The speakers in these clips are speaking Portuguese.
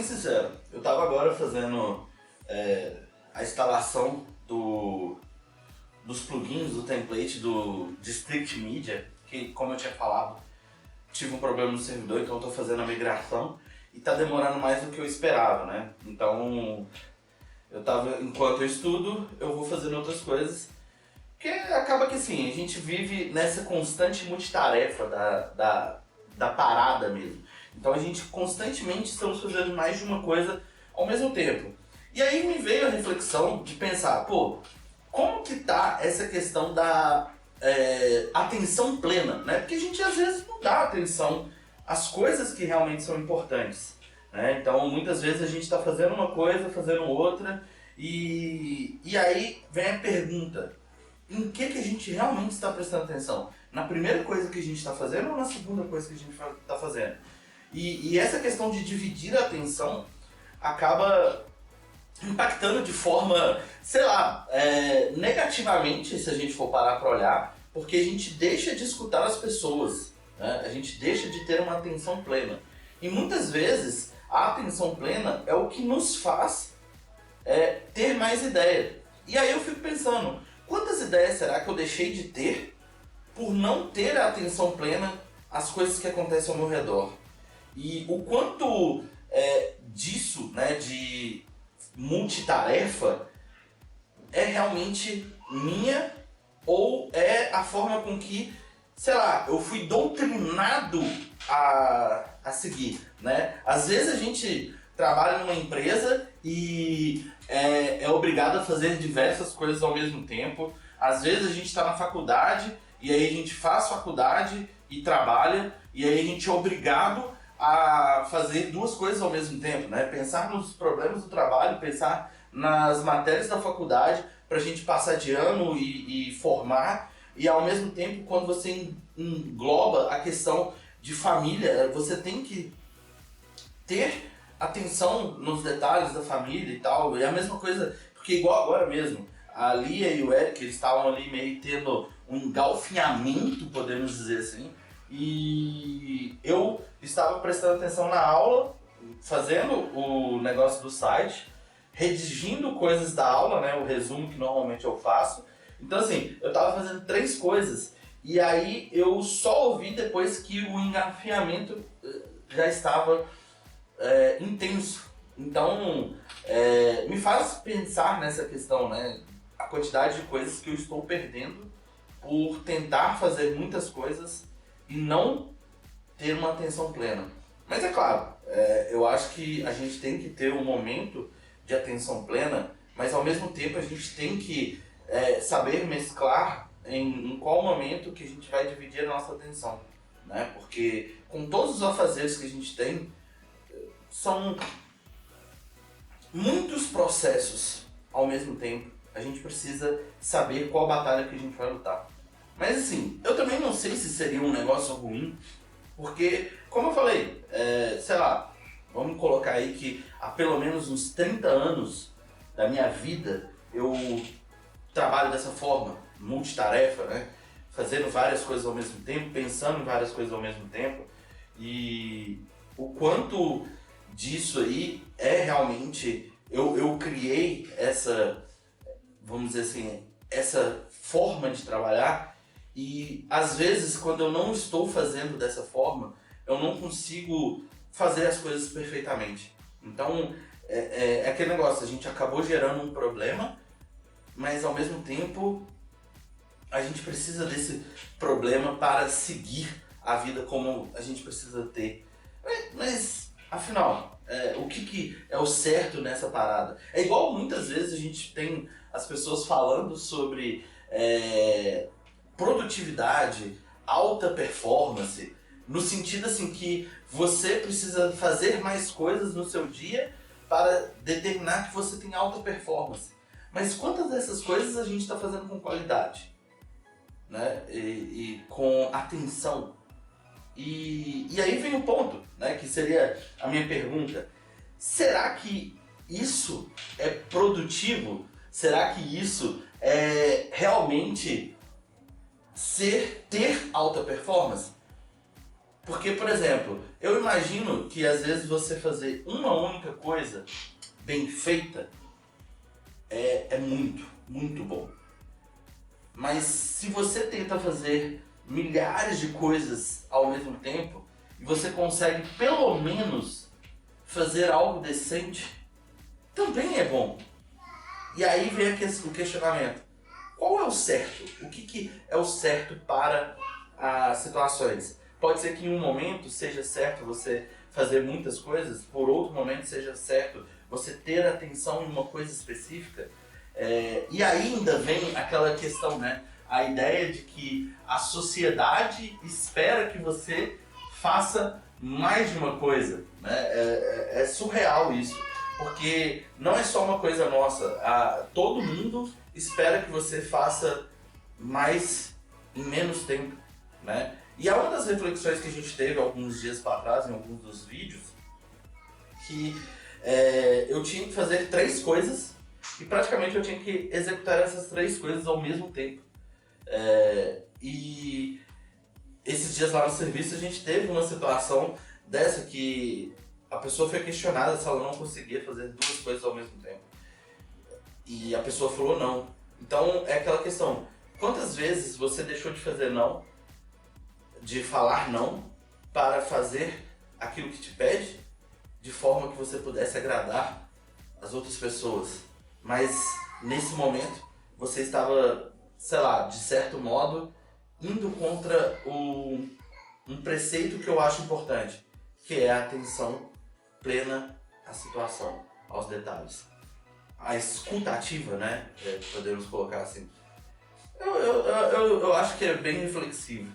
sincero, eu tava agora fazendo a instalação dos plugins, do template do District Media, que, como eu tinha falado, tive um problema no servidor, então eu tô fazendo a migração e tá demorando mais do que eu esperava, né? Então, enquanto eu estudo, eu vou fazendo outras coisas, porque acaba que assim, a gente vive nessa constante multitarefa da parada mesmo. Então a gente constantemente estamos fazendo mais de uma coisa ao mesmo tempo. E aí me veio a reflexão de pensar, pô, como que tá essa questão da atenção plena, né? Porque a gente às vezes não dá atenção às coisas que realmente são importantes, né? Então muitas vezes a gente está fazendo uma coisa, fazendo outra, e aí vem a pergunta, em que a gente realmente está prestando atenção? Na primeira coisa que a gente está fazendo ou na segunda coisa que a gente está fazendo? E essa questão de dividir a atenção acaba impactando de forma, sei lá, negativamente, se a gente for parar para olhar, porque a gente deixa de escutar as pessoas, né? A gente deixa de ter uma atenção plena. E muitas vezes a atenção plena é o que nos faz ter mais ideia. E aí eu fico pensando, quantas ideias será que eu deixei de ter por não ter a atenção plena às coisas que acontecem ao meu redor? E o quanto disso, né, de multitarefa, é realmente minha ou é a forma com que, sei lá, eu fui doutrinado a seguir, né? Às vezes a gente trabalha numa empresa e é obrigado a fazer diversas coisas ao mesmo tempo. Às vezes a gente está na faculdade e aí a gente faz faculdade e trabalha, e aí a gente é obrigado a fazer duas coisas ao mesmo tempo, né? Pensar nos problemas do trabalho, pensar nas matérias da faculdade para a gente passar de ano e formar, e ao mesmo tempo, quando você engloba a questão de família, você tem que ter atenção nos detalhes da família e tal. E a mesma coisa, porque igual agora mesmo, a Lia e o Eric, eles estavam ali meio tendo um engalfinhamento, podemos dizer assim, e eu estava prestando atenção na aula, fazendo o negócio do site, redigindo coisas da aula, né, o resumo que normalmente eu faço. Então assim, eu estava fazendo 3 coisas, e aí eu só ouvi depois que o engalfinhamento já estava intenso. Então me faz pensar nessa questão, né, a quantidade de coisas que eu estou perdendo por tentar fazer muitas coisas e não ter uma atenção plena. Mas é claro, eu acho que a gente tem que ter um momento de atenção plena, mas ao mesmo tempo a gente tem que saber mesclar em qual momento que a gente vai dividir a nossa atenção, né? Porque com todos os afazeres que a gente tem, são muitos processos ao mesmo tempo. A gente precisa saber qual batalha que a gente vai lutar. Mas assim, eu também não sei se seria um negócio ruim, porque, como eu falei, sei lá, vamos colocar aí que há pelo menos uns 30 anos da minha vida eu trabalho dessa forma, multitarefa, né? Fazendo várias coisas ao mesmo tempo, pensando em várias coisas ao mesmo tempo, e o quanto disso aí realmente, eu criei essa, vamos dizer assim, essa forma de trabalhar. E às vezes, quando eu não estou fazendo dessa forma, eu não consigo fazer as coisas perfeitamente. Então, é aquele negócio, a gente acabou gerando um problema, mas ao mesmo tempo, a gente precisa desse problema para seguir a vida como a gente precisa ter. Mas afinal, o que é o certo nessa parada? É igual muitas vezes a gente tem as pessoas falando sobre produtividade, alta performance, no sentido assim que você precisa fazer mais coisas no seu dia para determinar que você tem alta performance. Mas quantas dessas coisas a gente está fazendo com qualidade, né? E com atenção? E aí vem o ponto, né? Que seria a minha pergunta. Será que isso é produtivo? Será que isso é realmente ter alta performance? Porque, por exemplo, Eu imagino que às vezes você fazer uma única coisa bem feita é muito, muito bom. Mas se você tenta fazer milhares de coisas ao mesmo tempo e você consegue pelo menos fazer algo decente, também é bom. E aí vem o questionamento. Qual é o certo? O que é o certo para as situações? Pode ser que em um momento seja certo você fazer muitas coisas, por outro momento seja certo você ter atenção em uma coisa específica. E ainda vem aquela questão, né? A ideia de que a sociedade espera que você faça mais de uma coisa. Né? É surreal isso, porque não é só uma coisa nossa. Todo mundo espera que você faça mais em menos tempo. Né? E é uma das reflexões que a gente teve alguns dias para trás, em alguns dos vídeos, que eu tinha que fazer 3 coisas e praticamente eu tinha que executar essas 3 coisas ao mesmo tempo. E esses dias lá no serviço a gente teve uma situação dessa que a pessoa foi questionada se ela não conseguia fazer 2 coisas ao mesmo tempo. E a pessoa falou não. Então é aquela questão, quantas vezes você deixou de fazer não, de falar não, para fazer aquilo que te pede, de forma que você pudesse agradar as outras pessoas. Mas nesse momento você estava, sei lá, de certo modo, indo contra um preceito que eu acho importante, que é a atenção plena à situação, aos detalhes. A escuta ativa, né? Podemos colocar assim. Eu acho que é bem reflexivo.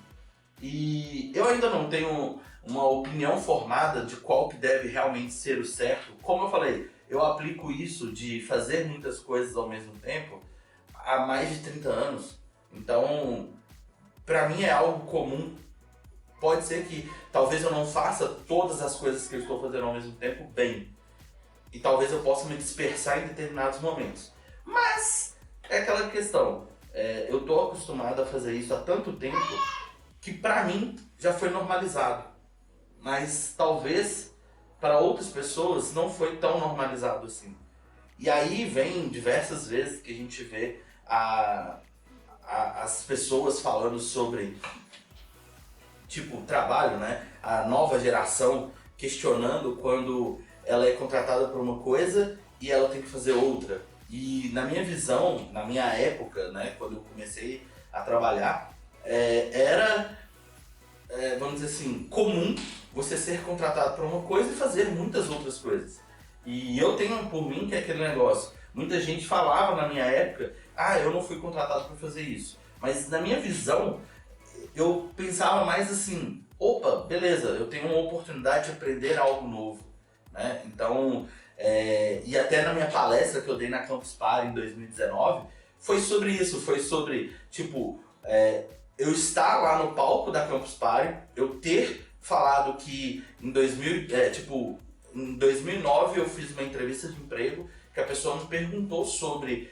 E eu ainda não tenho uma opinião formada de qual que deve realmente ser o certo. Como eu falei, eu aplico isso de fazer muitas coisas ao mesmo tempo há mais de 30 anos. Então, pra mim é algo comum. Pode ser que talvez eu não faça todas as coisas que eu estou fazendo ao mesmo tempo bem. E talvez eu possa me dispersar em determinados momentos. Mas é aquela questão. Eu tô acostumado a fazer isso há tanto tempo que pra mim já foi normalizado. Mas talvez para outras pessoas não foi tão normalizado assim. E aí vem diversas vezes que a gente vê as pessoas falando sobre tipo trabalho, né? A nova geração questionando quando ela é contratada por uma coisa e ela tem que fazer outra. E na minha visão, na minha época, né, quando eu comecei a trabalhar, vamos dizer assim, comum você ser contratado por uma coisa e fazer muitas outras coisas. E eu tenho por mim que é aquele negócio. Muita gente falava na minha época, eu não fui contratado para fazer isso. Mas na minha visão, eu pensava mais assim, opa, beleza, eu tenho uma oportunidade de aprender algo novo. Né? Então, e até na minha palestra que eu dei na Campus Party em 2019, foi sobre isso, foi sobre, tipo, eu estar lá no palco da Campus Party, eu ter falado que em 2009 eu fiz uma entrevista de emprego que a pessoa me perguntou sobre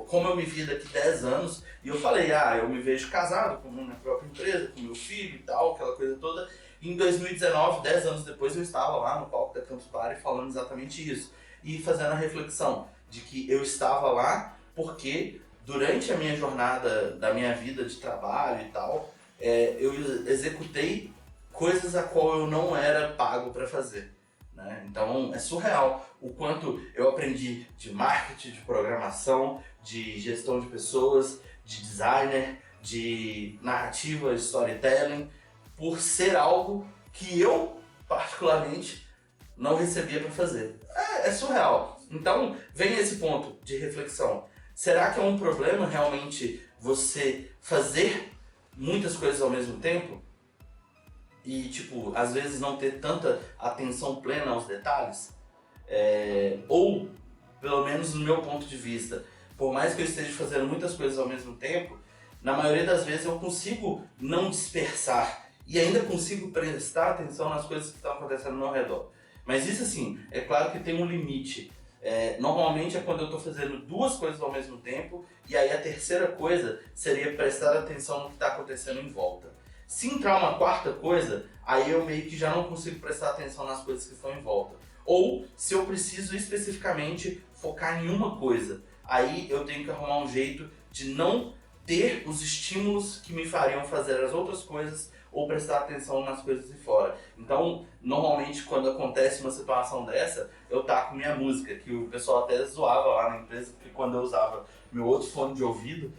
como eu me via daqui 10 anos e eu falei, eu me vejo casado com a minha própria empresa, com meu filho e tal, aquela coisa toda. E em 2019, 10 anos depois, eu estava lá no palco da Campus Party falando exatamente isso e fazendo a reflexão de que eu estava lá porque durante a minha jornada da minha vida de trabalho e tal, eu executei coisas a qual eu não era pago para fazer. Né? Então é surreal o quanto eu aprendi de marketing, de programação, de gestão de pessoas, de designer, de narrativa, storytelling, por ser algo que eu, particularmente, não recebia para fazer. É surreal. Então vem esse ponto de reflexão. Será que é um problema realmente você fazer muitas coisas ao mesmo tempo? E, tipo, às vezes não ter tanta atenção plena aos detalhes? Ou, pelo menos no meu ponto de vista, por mais que eu esteja fazendo muitas coisas ao mesmo tempo, na maioria das vezes eu consigo não dispersar e ainda consigo prestar atenção nas coisas que estão acontecendo ao meu redor. Mas isso, assim, é claro que tem um limite. Normalmente é quando eu estou fazendo 2 coisas ao mesmo tempo e aí a terceira coisa seria prestar atenção no que está acontecendo em volta. Se entrar uma quarta coisa, aí eu meio que já não consigo prestar atenção nas coisas que estão em volta. Ou se eu preciso especificamente focar em uma coisa, aí eu tenho que arrumar um jeito de não ter os estímulos que me fariam fazer as outras coisas ou prestar atenção nas coisas de fora. Então, normalmente quando acontece uma situação dessa, eu taco minha música, que o pessoal até zoava lá na empresa, porque quando eu usava meu outro fone de ouvido,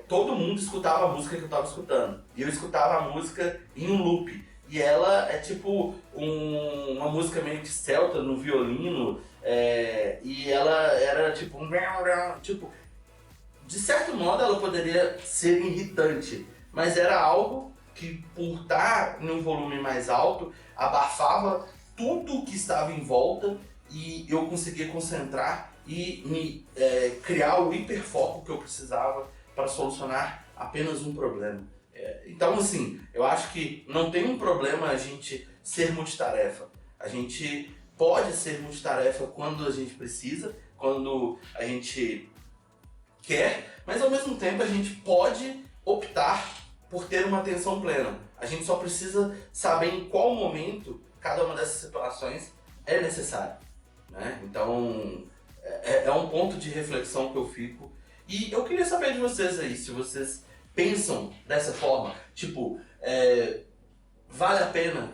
todo mundo escutava a música que eu estava escutando. E eu escutava a música em um loop. E ela é tipo uma música meio que celta no violino, e ela era tipo tipo, de certo modo ela poderia ser irritante, mas era algo que, por estar em um volume mais alto, abafava tudo que estava em volta e eu conseguia concentrar e criar o hiperfoco que eu precisava para solucionar apenas um problema. Então, assim, eu acho que não tem um problema a gente ser multitarefa. A gente pode ser multitarefa quando a gente precisa, quando a gente quer, mas ao mesmo tempo a gente pode optar por ter uma atenção plena. A gente só precisa saber em qual momento cada uma dessas situações é necessária, né? Então, é um ponto de reflexão que eu fico. E eu queria saber de vocês aí, se vocês pensam dessa forma, tipo, vale a pena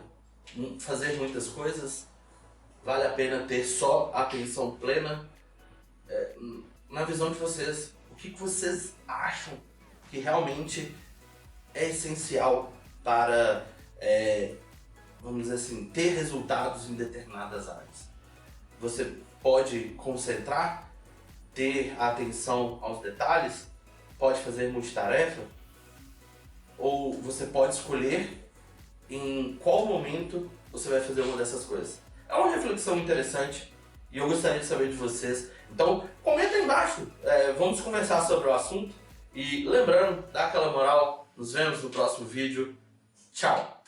fazer muitas coisas? Vale a pena ter só atenção plena? Na visão de vocês, o que vocês acham que realmente é essencial para, vamos dizer assim, ter resultados em determinadas áreas? Você pode concentrar, ter atenção aos detalhes, pode fazer multitarefa, ou você pode escolher em qual momento você vai fazer uma dessas coisas. É uma reflexão interessante e eu gostaria de saber de vocês. Então, comenta aí embaixo, vamos conversar sobre o assunto. E lembrando, dá aquela moral, nos vemos no próximo vídeo. Tchau!